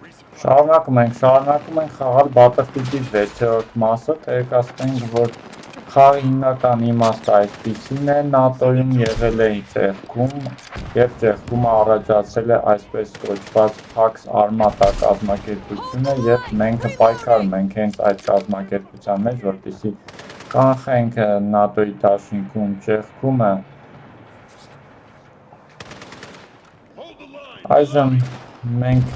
Շարունակում ենք խաղալ Battlefield-ի 6-րդ մասը, տեղեկացնենք, որ խաղի հիմնական իմաստը այսպիսին է, ՆԱՏՕ-ում եղել է ճեղքում, և ճեղքումը առաջացել է այսպես կոչված Pax Armata կազմակերպությունը, և մենք պայքարում ենք հենց այդ կազմակերպության մեջ, որպեսզի կանխենք ՆԱՏՕ-ի դաշինքում ճեղքումը։ Այժմ մենք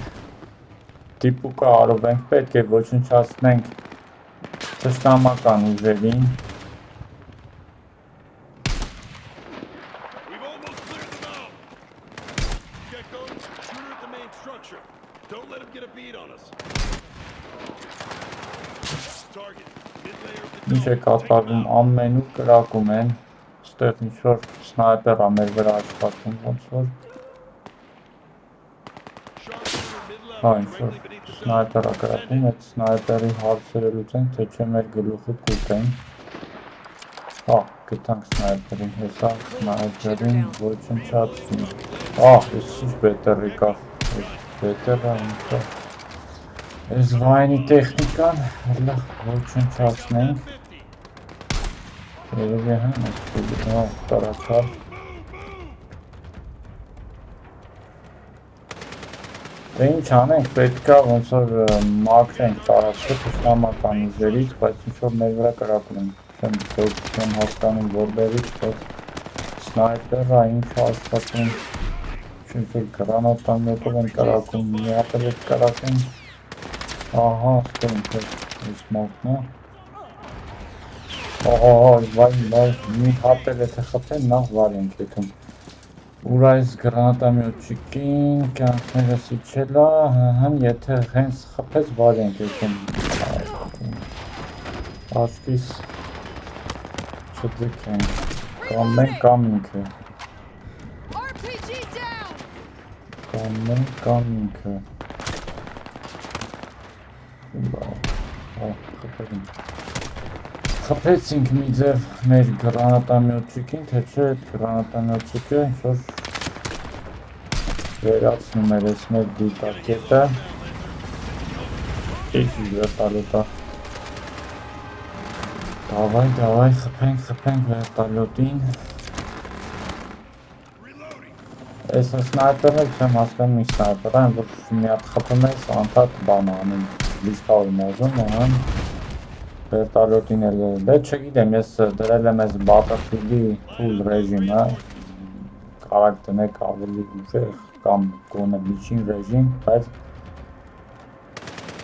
դիպուկը արով ենք, պետք է ոչնչացնենք թշնամական ուժերին։ Ինչ է կատարվում, ամենուր կրակում են, ստեղ ինչ-որ սնայպեր է մեր վրա աշխատում, ոնց որ ինչ-որ սնայպեր է կրակում, այդ սնայպերի հարցերը լուծենք, թե չէ մեր գլուխը կուտեն։ Գտանք սնայպերին, հեսա սնայպերին ոչնչացնի։ Ես ինչ բետերի կա, բետերը ինքը, ես վայնի տեխնիկան, հլա ոչնչացնենք։ Երևի հան, տարակալ։ Դե ինչ անենք, պետք է ոնց որ մաքրենք տարածքը թշնամական ուժերից, բայց ինչ-որ մեր վրա կրակում են, չեմ հասկանում որտեղից, բայց սնայպեր է, ինչ աշխատում, ինչ-որ գրանատամյոտով են կրակում, մի հատ էլ եք կրակեն, ահա, ստեղ ինչ-որ ես մոտնա, վայ, մի հատ էլ եթե խփեն, նախ վար ենք եթում։ Ուր այս գրանատամյոտչիկին, կյանքներս իչելա, եթե հենց խփեց վար ենք եթում, աչկիս չդրքենք, կամ մենք կամ ինքը, խփեցինք մի ձև մեր գրանատամյոտչիկին, թե չէ այդ գրանատամյոտչիկը ինչ-որ վերացնում էր ես մեր դիտակետը, ինչ վերտալյոտա, դավայ, խփենք վերտալյոտին, ես սնայպերն չեմ հասկանում ինչ սնայպեր են, որ մի հատ խփում ես, անդադ բան անում, լիստավորում ազում, վերտալյոտին էլ, դե չգիտեմ, ես դրել եմ ես Battlefield-ի full ռեժիմը, կարակ դնեք ավելի ուժեղ կամ գոնե միջին ռեժիմ, բայց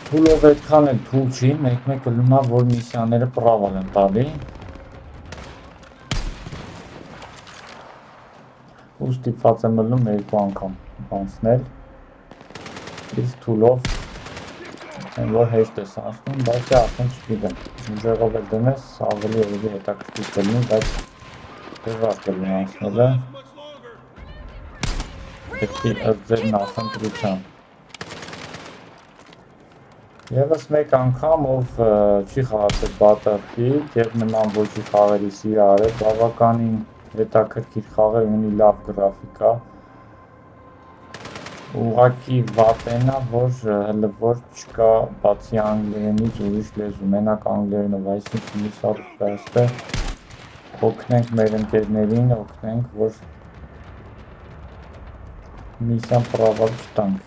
թուլով այդքան էլ թուլ չի, մեկ-մեկ լումա, որ միսիաները պրավալ են տալի, ու ստիպված եմ լում երկու անգամ անցնել, իսկ թուլով որ հեշտ ես անցնում, բայց արդեն չգիտեմ, ուժեղով էլ դնես, ավելի երևի հետաքրքիր կլինի, բայց դժվար կլինի անցնելը, պետք է ըստ ձեր նախընտրության։ Եվս մեկ անգամ, ով չի խաղացել Battlefield և նման ոչի խաղերի սիրահար է, բավականին հետաքրքիր խաղ է, ունի լավ գրաֆիկա, ուղղակի վատենա, որ չկա բացի անգլերենից ուրիշ լեզու, մենակ անգլերենով, այսինքն մի սարդ պեստ է, օգնենք մեր ընկերներին, օգնենք, որ միսիան պրավալ չտանք։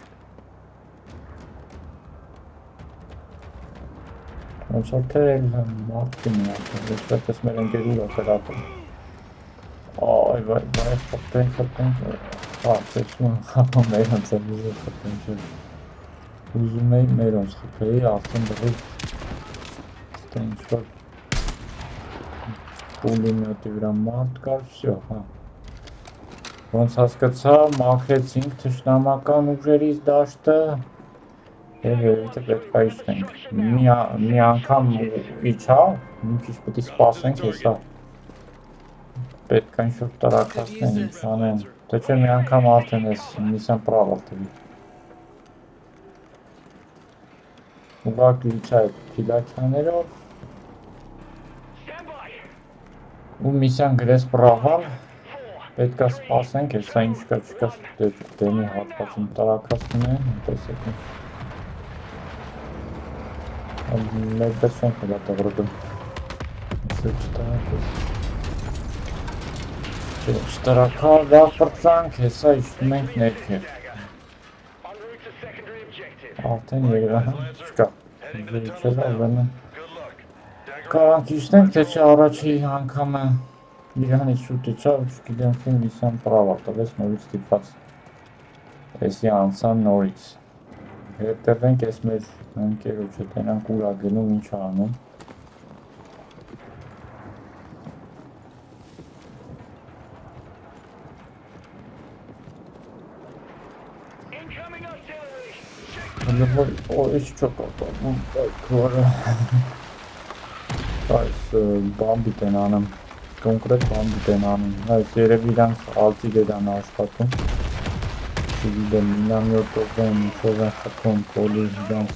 Ոնց որ թե մարդի միացել, ես ես մեր ընկերուր օպերատոր։ Վայ, խփենք, տեսնում խապա մերոնց եմ ուզում խփեն չէ, ուզում էի մերոնց խփեի, արդեն դրից ստե ինչ-որ պուլիմյոտի վրա մարդ կար, վсё, ոնց հասկացա, մաքրեցինք թշնամական ուժերից դաշտը և երևի պետք է իջնենք, մի անգամ իջա, մի քիչ պետք է սպասենք հեսա, պետք է ինչ-որ տրակացնեն, ինչ անեն, թե չէ մի անգամ արդեն ես միսիան պրավալ տվի։ Ուղղակի իջա այդ փիլաքյաներով ու միսիան գրես պրավալ, պետք է սպասենք, հեսա ինչ կա չկա դեմի հատվածում տրակացնում են, տեսեք Մեր պես չենք նրա տղրդում։ Շտրակալ լավ պրծանք, հեսա իշտում ենք ներքև։ Արդեն երևան չկա։ Զրիչելը ուրեմն կարանք իշտենք, թե չէ առաջի անգամը իրանից շուտ իջավ, չգիտեմ ֆիլմ լիսան պրավա տվեց նորից ստիպված էսի անցան նորից։ Հետևենք ես մեր ընկերոջը, տենանք ուրա գնում ինչ անում։ Այս չոկապանում, կորը այս բամբիտ են անում, կոնկրետ բամբիտ են անում, այս երևի իրանք ալծի դեդան աշխատում, չգիտեմ մինամյոտով են, ինչով են խփում, կոլի իրանք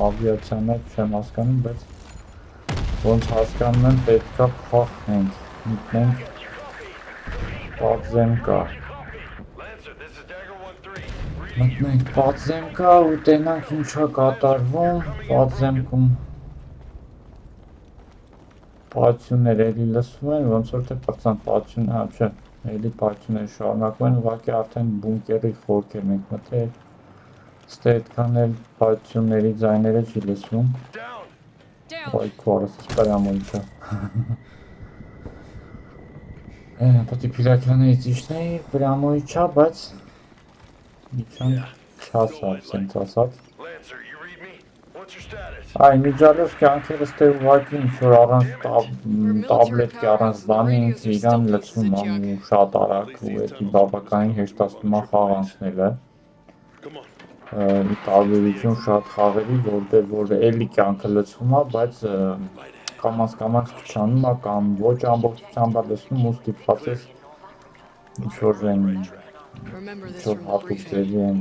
ավիացիան մեջ չեմ հասկանում, բայց ոնց հասկանում եմ պետքա փախնենք, մտնենք պատզեմկա։ Մտնենք պատզեմկա ու տենանք ինչա կատարվում, պատզեմքում պայթյուններ էլի լսվում են, ոնց որ թե պրծան պայթյուն, հա չէ, էլի պայթյունները շարունակվում են, ուղղակի արդեն բունկերի խորքեր ենք մտել, ստե այդքան էլ պայթյունների ձայները չի լսվում, այ քորս սպրամո իչա, պատի պիրակյաններից իշնեի, պրամո իչա, բայց իչան չասած, սենց ասած, Այ միջալով կյանքերս թե ուղղակի ինչ-որ առանց տաբլետքի առանց բանի ինքը իրան լցվում ու շատ արագ ու էդի բավականին հեշտացնում է խաղ անցնելը ի տարբերություն շատ խաղերի, որտեղ որ էլի կյանքը լցվում է, բայց կամաց քչանում է կամ ոչ ամբողջությամբ է լցնում ու ստիպված ես ինչ-որ ինչ-որ հատուկ ձևի են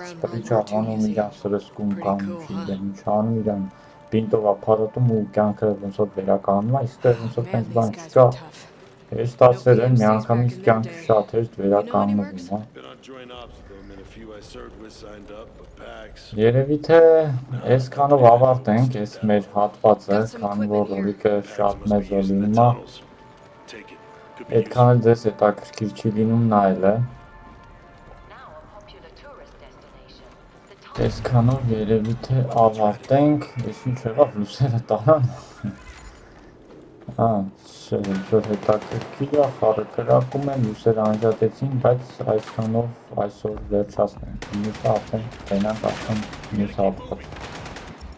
սպրիչ անում իրան սրսկում կամ չգիտեմ ինչ անում իրան բինտով ապարատում ու կյանքը ոնց որ վերականգնում է, այստեղ ոնց որ տենց բան չկա, հեշտացել են, միանգամից կյանքը շատ հեշտ վերականգնվում է։ Երևի թե այսքանով ավարտենք այս մեր հատվածը, քանի որ ռոլիկը շատ մեծ է լինում է, այդքան էլ ձեզ հետաքրքիր չի լինում նայելը։ Այսքանով երևի թե ավարտենք, ես ինչ եղավ լուսերը տանան, չէ, որ հետաքրքիր է, խառը կրակում են, լուսերը անջատեցին, բայց այսքանով այսօր վերջացնենք, մյուսը արդեն տենանք արդեն մյուս հատված։